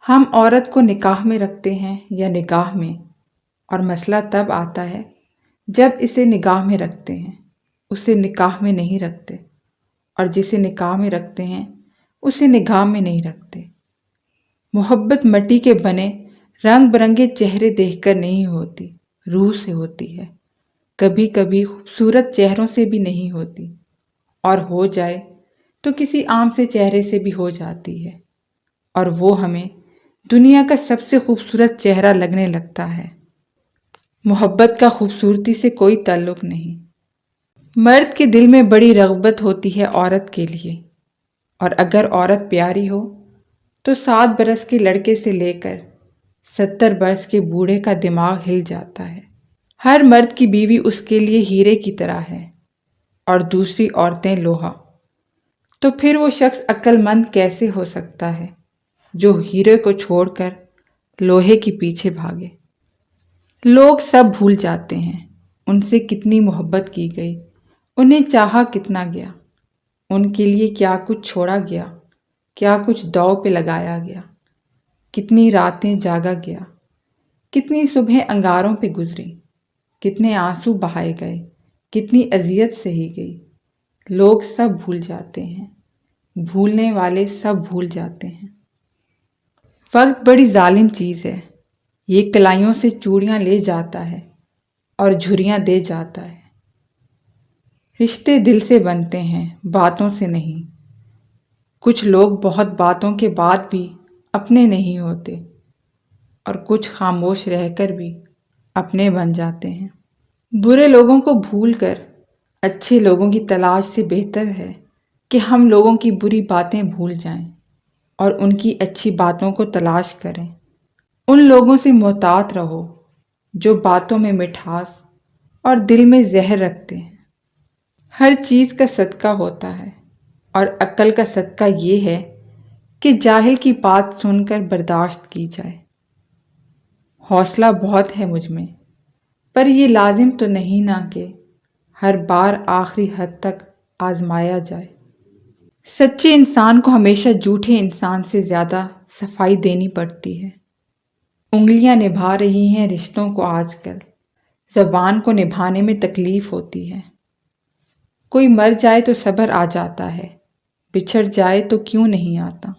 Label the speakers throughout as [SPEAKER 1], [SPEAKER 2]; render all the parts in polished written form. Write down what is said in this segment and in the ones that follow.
[SPEAKER 1] ہم عورت کو نکاح میں رکھتے ہیں یا نگاہ میں، اور مسئلہ تب آتا ہے جب اسے نگاہ میں رکھتے ہیں، اسے نکاح میں نہیں رکھتے، اور جسے نکاح میں رکھتے ہیں اسے نگاہ میں نہیں رکھتے۔ محبت مٹی کے بنے رنگ برنگے چہرے دیکھ کر نہیں ہوتی، روح سے ہوتی ہے۔ کبھی کبھی خوبصورت چہروں سے بھی نہیں ہوتی، اور ہو جائے تو کسی عام سے چہرے سے بھی ہو جاتی ہے، اور وہ ہمیں دنیا کا سب سے خوبصورت چہرہ لگنے لگتا ہے۔ محبت کا خوبصورتی سے کوئی تعلق نہیں۔ مرد کے دل میں بڑی رغبت ہوتی ہے عورت کے لیے، اور اگر عورت پیاری ہو تو 7 برس کے لڑکے سے لے کر 70 برس کے بوڑھے کا دماغ ہل جاتا ہے۔ ہر مرد کی بیوی اس کے لیے ہیرے کی طرح ہے، اور دوسری عورتیں لوہا۔ تو پھر وہ شخص عقل مند کیسے ہو سکتا ہے جو ہیرے کو چھوڑ کر لوہے کے پیچھے بھاگے؟ لوگ سب بھول جاتے ہیں ان سے کتنی محبت کی گئی، انہیں چاہا کتنا گیا، ان کے لیے کیا کچھ چھوڑا گیا، کیا کچھ داؤ پہ لگایا گیا، کتنی راتیں جاگا گیا، کتنی صبحیں انگاروں پہ گزری، کتنے آنسو بہائے گئے، کتنی اذیت سہی گئی۔ لوگ سب بھول جاتے ہیں، بھولنے والے سب بھول جاتے ہیں۔ وقت بڑی ظالم چیز ہے، یہ کلائیوں سے چوڑیاں لے جاتا ہے اور جھریاں دے جاتا ہے۔ رشتے دل سے بنتے ہیں، باتوں سے نہیں۔ کچھ لوگ بہت باتوں کے بعد بھی اپنے نہیں ہوتے، اور کچھ خاموش رہ کر بھی اپنے بن جاتے ہیں۔ برے لوگوں کو بھول کر اچھے لوگوں کی تلاش سے بہتر ہے کہ ہم لوگوں کی بری باتیں بھول جائیں اور ان کی اچھی باتوں کو تلاش کریں۔ ان لوگوں سے محتاط رہو جو باتوں میں مٹھاس اور دل میں زہر رکھتے ہیں۔ ہر چیز کا صدقہ ہوتا ہے، اور عقل کا صدقہ یہ ہے کہ جاہل کی بات سن کر برداشت کی جائے۔ حوصلہ بہت ہے مجھ میں، پر یہ لازم تو نہیں نا کہ ہر بار آخری حد تک آزمایا جائے۔ سچے انسان کو ہمیشہ جھوٹے انسان سے زیادہ صفائی دینی پڑتی ہے۔ انگلیاں نبھا رہی ہیں رشتوں کو آج کل، زبان کو نبھانے میں تکلیف ہوتی ہے۔ کوئی مر جائے تو صبر آ جاتا ہے، بچھڑ جائے تو کیوں نہیں آتا۔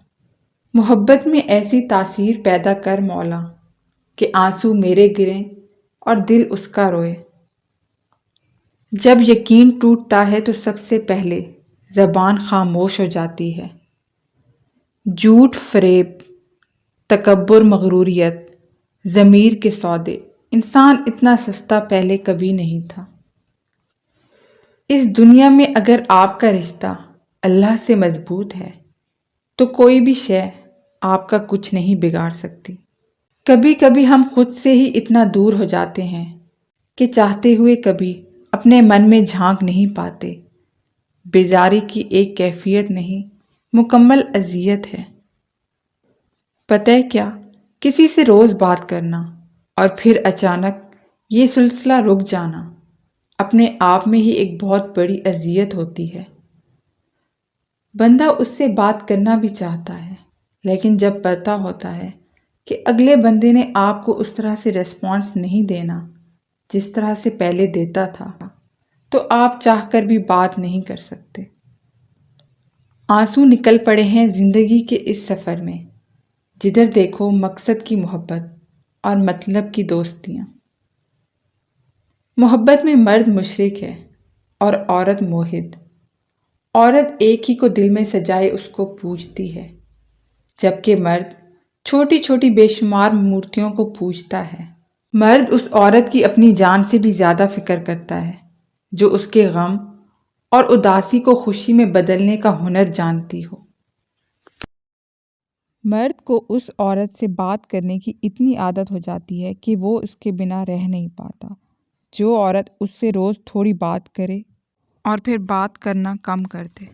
[SPEAKER 1] محبت میں ایسی تاثیر پیدا کر مولا کہ آنسو میرے گریں اور دل اس کا روئے۔ جب یقین ٹوٹتا ہے تو سب سے پہلے زبان خاموش ہو جاتی ہے۔ جھوٹ، فریب، تکبر، مغروریت، ضمیر کے سودے، انسان اتنا سستا پہلے کبھی نہیں تھا۔ اس دنیا میں اگر آپ کا رشتہ اللہ سے مضبوط ہے تو کوئی بھی شے آپ کا کچھ نہیں بگاڑ سکتی۔ کبھی کبھی ہم خود سے ہی اتنا دور ہو جاتے ہیں کہ چاہتے ہوئے کبھی اپنے من میں جھانک نہیں پاتے۔ بیزاری کی ایک کیفیت نہیں، مکمل اذیت ہے۔ پتہ ہے کیا؟ کسی سے روز بات کرنا اور پھر اچانک یہ سلسلہ رک جانا اپنے آپ میں ہی ایک بہت بڑی اذیت ہوتی ہے۔ بندہ اس سے بات کرنا بھی چاہتا ہے، لیکن جب پتہ ہوتا ہے کہ اگلے بندے نے آپ کو اس طرح سے ریسپانس نہیں دینا جس طرح سے پہلے دیتا تھا، تو آپ چاہ کر بھی بات نہیں کر سکتے۔ آنسو نکل پڑے ہیں زندگی کے اس سفر میں، جدھر دیکھو مقصد کی محبت اور مطلب کی دوستیاں۔ محبت میں مرد مشرک ہے اور عورت موحد۔ عورت ایک ہی کو دل میں سجائے اس کو پوجتی ہے، جبکہ مرد چھوٹی چھوٹی بے شمار مورتیوں کو پوجتا ہے۔ مرد اس عورت کی اپنی جان سے بھی زیادہ فکر کرتا ہے جو اس کے غم اور اداسی کو خوشی میں بدلنے کا ہنر جانتی ہو۔ مرد کو اس عورت سے بات کرنے کی اتنی عادت ہو جاتی ہے کہ وہ اس کے بنا رہ نہیں پاتا۔ جو عورت اس سے روز تھوڑی بات کرے اور پھر بات کرنا کم کر دے